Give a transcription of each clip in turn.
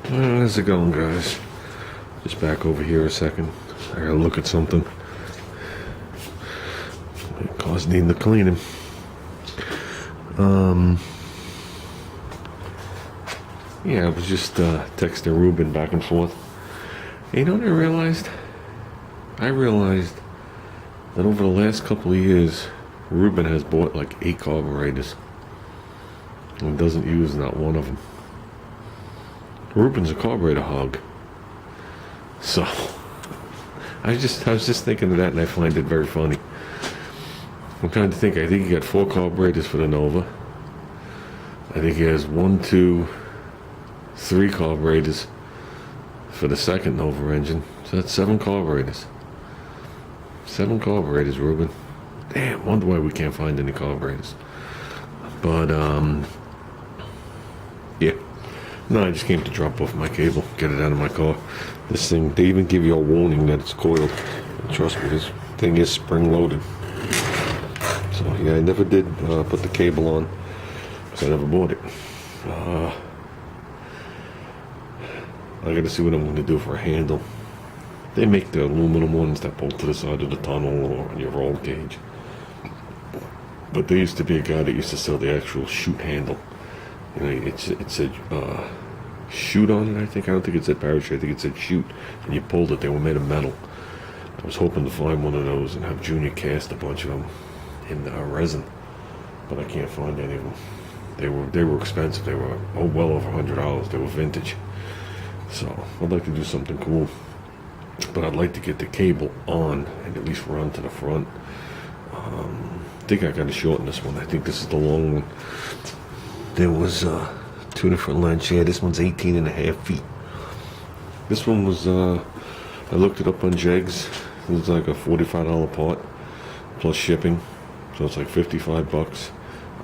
How's it going, guys? Just back over here a second. I gotta look at something. Car's needing the cleaning. Yeah, I was just texting Ruben back and forth. You know what I realized? I realized that over the last couple of years, Ruben has bought like 8 carburetors and doesn't use not one of them. Ruben's a carburetor hog. So, I was just thinking of that, and I find it very funny. I'm trying to think. I think he got 4 carburetors for the Nova. I think he has 1, 2, 3 carburetors for the second Nova engine. So that's 7 carburetors. 7 carburetors, Ruben. Damn, wonder why we can't find any carburetors. But, yeah. No, I just came to drop off my cable, get it out of my car. This thing, they even give you a warning that it's coiled. And trust me, this thing is spring-loaded. So, yeah, I never did put the cable on, because I never bought it. I gotta see what I'm gonna do for a handle. They make the aluminum ones that bolt to the side of the tunnel or on your roll cage. But there used to be a guy that used to sell the actual chute handle. You know, it said chute on it, I think. I don't think it said parachute. I think it said chute. And you pulled it. They were made of metal. I was hoping to find one of those and have Junior cast a bunch of them in resin. But I can't find any of them. They were expensive. They were well over $100. They were vintage. So I'd like to do something cool. But I'd like to get the cable on and at least run to the front. I think I got to shorten this one. I think this is the long one. There was 2 different lengths. Yeah, this one's 18.5 feet. This one was, I looked it up on Jegs. It was like a $45 part plus shipping. So it's like $55.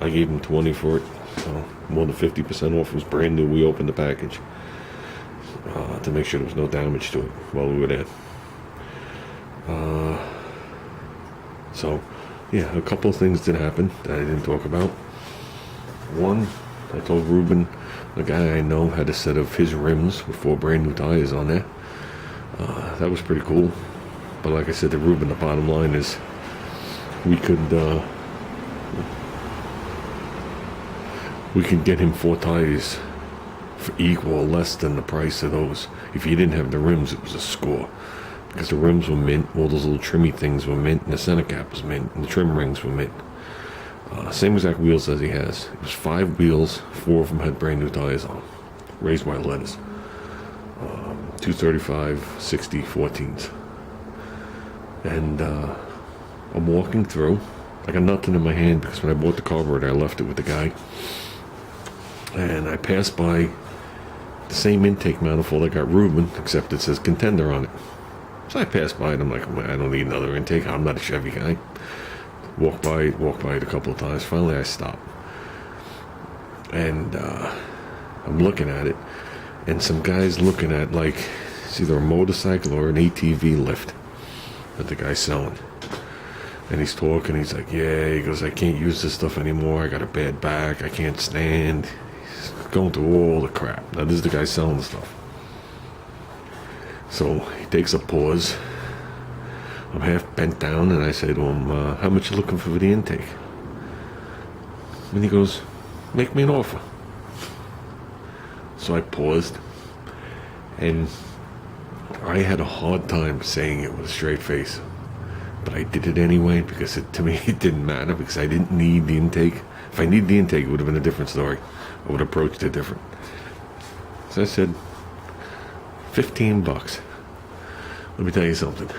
I gave him 20 for it. So more than 50% off. It was brand new. We opened the package to make sure there was no damage to it while we were there. So, yeah, a couple of things did happen that I didn't talk about. One, I told Ruben, a guy I know had a set of his rims with 4 brand new tires on there. That was pretty cool. But like I said to Ruben, the bottom line is we could get him 4 tires for equal or less than the price of those. If you didn't have the rims, it was a score. Because the rims were mint, all those little trimmy things were mint, and the center cap was mint, and the trim rings were mint. Same exact wheels as he has. It was 5 wheels, 4 of them had brand new tires on, raised white letters. 235, 60, 14s. And I'm walking through. I got nothing in my hand because when I bought the carburetor, I left it with the guy. And I passed by the same intake manifold I got Ruben, except it says Contender on it. So I passed by it. I'm like, I don't need another intake. I'm not a Chevy guy. Walk by it a couple of times. Finally, I stopped. And I'm looking at it. And some guy's looking at, like, it's either a motorcycle or an ATV lift that the guy's selling. And he's talking. He's like, yeah. He goes, I can't use this stuff anymore. I got a bad back. I can't stand. He's going through all the crap. Now, this is the guy selling the stuff. So he takes a pause. I'm half bent down, and I say to him, how much you looking for the intake? And he goes, make me an offer. So I paused, and I had a hard time saying it with a straight face. But I did it anyway, because to me it didn't matter, because I didn't need the intake. If I needed the intake, it would have been a different story. I would have approached it different. So I said, $15. Let me tell you something.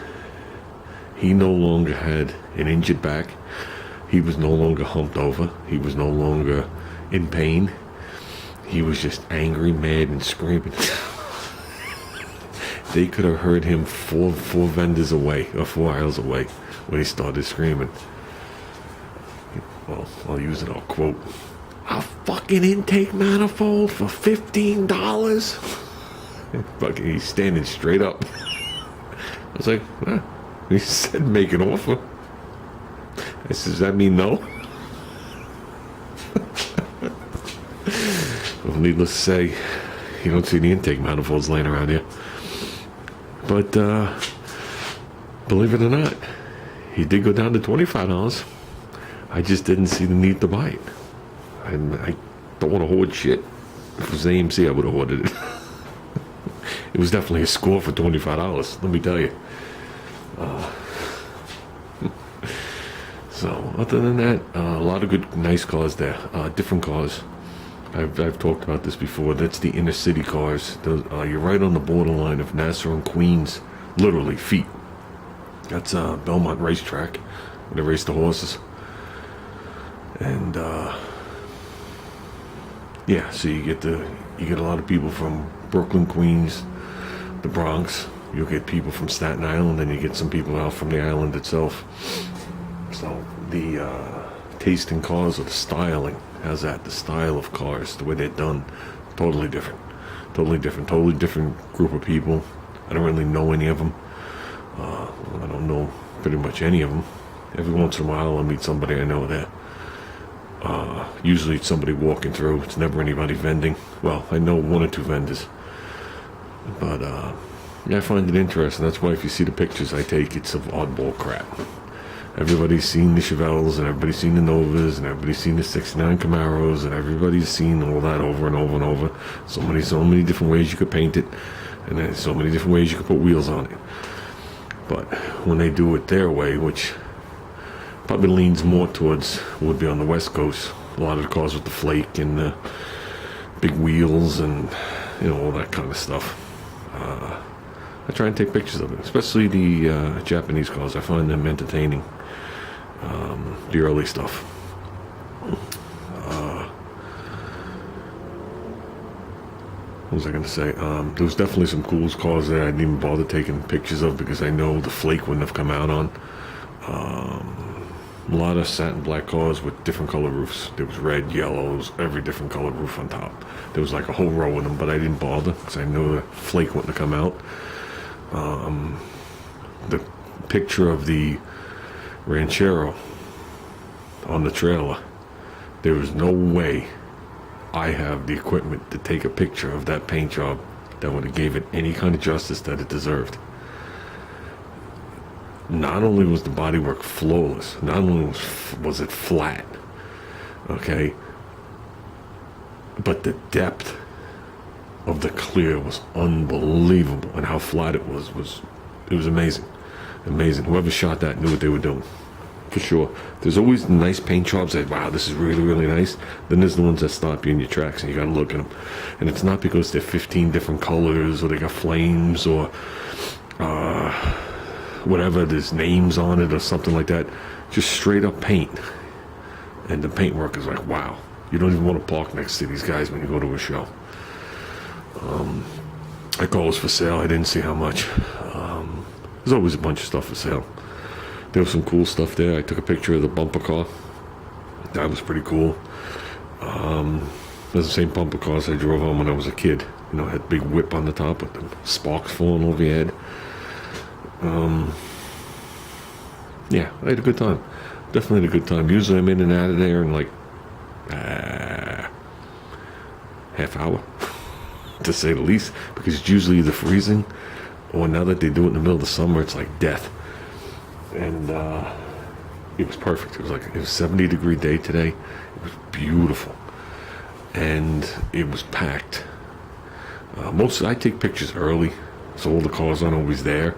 He no longer had an injured back. He was no longer humped over. He was no longer in pain. He was just angry, mad, and screaming. They could have heard him four vendors away, or 4 aisles away, when he started screaming. Well, I'll use it, I'll quote, a fucking intake manifold for $15? Fucking, he's standing straight up. I was like, huh? He said make an offer. I said, does that mean no? Well, needless to say, You don't see the intake manifolds laying around here. But believe it or not, he did go down to $25. I just didn't see the need to buy it. And I don't want to hoard shit. If it was AMC, I would have hoarded it. It was definitely a score for $25, let me tell you. So, other than that, a lot of good, nice cars there. Different cars. I've talked about this before. That's the inner city cars. Those, you're right on the borderline of Nassau and Queens. Literally, feet. That's Belmont Racetrack, where they race the horses. And, yeah, so you get a lot of people from Brooklyn, Queens, the Bronx. You'll get people from Staten Island, and you get some people out from the island itself. So the taste in cars, or the styling, how's that? The style of cars, the way they're done, totally different. Totally different group of people. I don't really know any of them. I don't know pretty much any of them. Every once in a while I'll meet somebody I know there. Usually it's somebody walking through. It's never anybody vending. Well, I know one or two vendors. But yeah, I find it interesting. That's why if you see the pictures I take, it's of oddball crap. Everybody's seen the Chevelles, and everybody's seen the Novas, and everybody's seen the 69 Camaros, and everybody's seen all that over and over and over. So many different ways you could paint it, and there's so many different ways you could put wheels on it. But when they do it their way, which probably leans more towards what would be on the West Coast, a lot of the cars with the flake and the big wheels and, you know, all that kind of stuff. I try and take pictures of it, especially the Japanese cars. I find them entertaining. The early stuff. What was I going to say? There was definitely some cool cars there I didn't even bother taking pictures of because I know the flake wouldn't have come out on. A lot of satin black cars with different color roofs. There was red, yellows, every different color roof on top. There was like a whole row of them, but I didn't bother because I knew the flake wouldn't have come out. The picture of the Ranchero on the trailer, there was no way I have the equipment to take a picture of that paint job that would have gave it any kind of justice that it deserved. Not only was the bodywork flawless, not only was it flat, okay, but the depth of the clear was unbelievable, and how flat it was amazing. Whoever shot that knew what they were doing, for sure. There's always nice paint jobs that, wow, this is really, really nice. Then there's the ones that stop you in your tracks, and you gotta look at them. And it's not because they're 15 different colors, or they got flames, or whatever, there's names on it, or something like that. Just straight up paint. And the paintwork is like, wow. You don't even want to park next to these guys when you go to a show. That car was for sale. I didn't see how much. There's always a bunch of stuff for sale. There was some cool stuff there. I took a picture of the bumper car. That was pretty cool. There's the same bumper cars I drove on when I was a kid. You know, had a big whip on the top with the sparks falling over your head. Yeah, I had a good time. Definitely had a good time. Usually I'm in and out of there in like half hour, to say the least, because it's usually either freezing, or now that they do it in the middle of the summer, it's like death. And it was perfect. It was 70-degree day today. It was beautiful, and it was packed. I take pictures early, so all the cars aren't always there,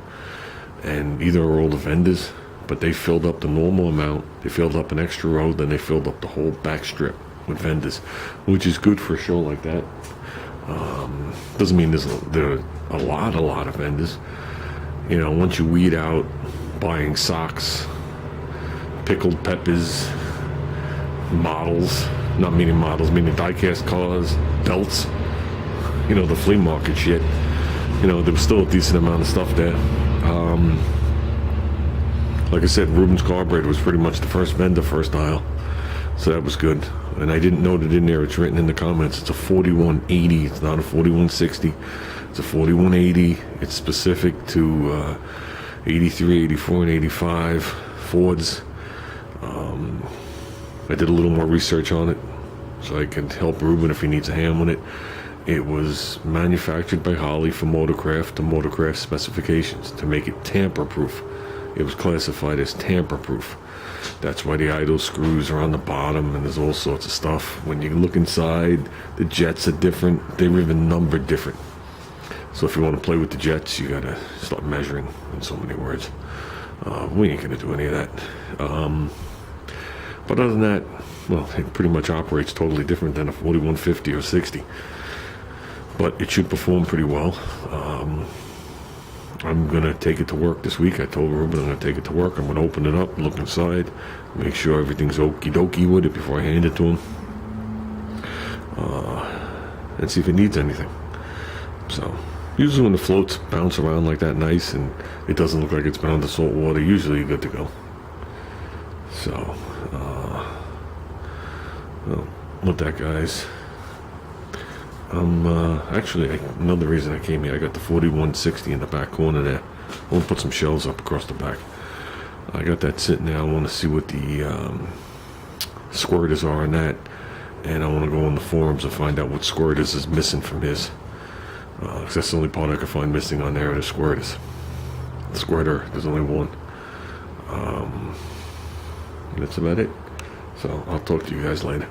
and either are all the vendors, but they filled up the normal amount. They filled up an extra row, then they filled up the whole back strip with vendors, which is good for a show like that. Doesn't mean there are a lot of vendors. You know, once you weed out buying socks, pickled peppers, models, not meaning models, meaning die-cast cars, belts, you know, the flea market shit. You know, there was still a decent amount of stuff there. Like I said, Ruben's Carburetor was pretty much the first vendor, first aisle. So that was good. And I didn't note it in there. It's written in the comments. It's a 4180. It's not a 4160. It's a 4180. It's specific to 83, 84, and 85 Fords. I did a little more research on it so I could help Ruben if he needs a hand with it. It was manufactured by Holley for Motorcraft to Motorcraft specifications to make it tamper-proof. It was classified as tamper-proof. That's why the idle screws are on the bottom, and there's all sorts of stuff. When you look inside, the jets are different. They're even numbered different. So if you want to play with the jets, you gotta start measuring, in so many words. We ain't gonna do any of that. But other than that, well, it pretty much operates totally different than a 4150 or 60. But it should perform pretty well. I'm gonna take it to work this week. I told Ruben I'm gonna take it to work. I'm gonna open it up, look inside, make sure everything's okie dokie with it before I hand it to him, and see if it needs anything. So usually when the floats bounce around like that nice and it doesn't look like it's been under salt water, usually you're good to go. So well, with that, guys, actually, another reason I came here, I got the 4160 in the back corner there. I want to put some shelves up across the back. I got that sitting there. I want to see what the squirters are on that, and I want to go on the forums and find out what squirters is missing from his. Because that's the only part I could find missing on there are the squirters. The squirter, there's only one. That's about it. So I'll talk to you guys later.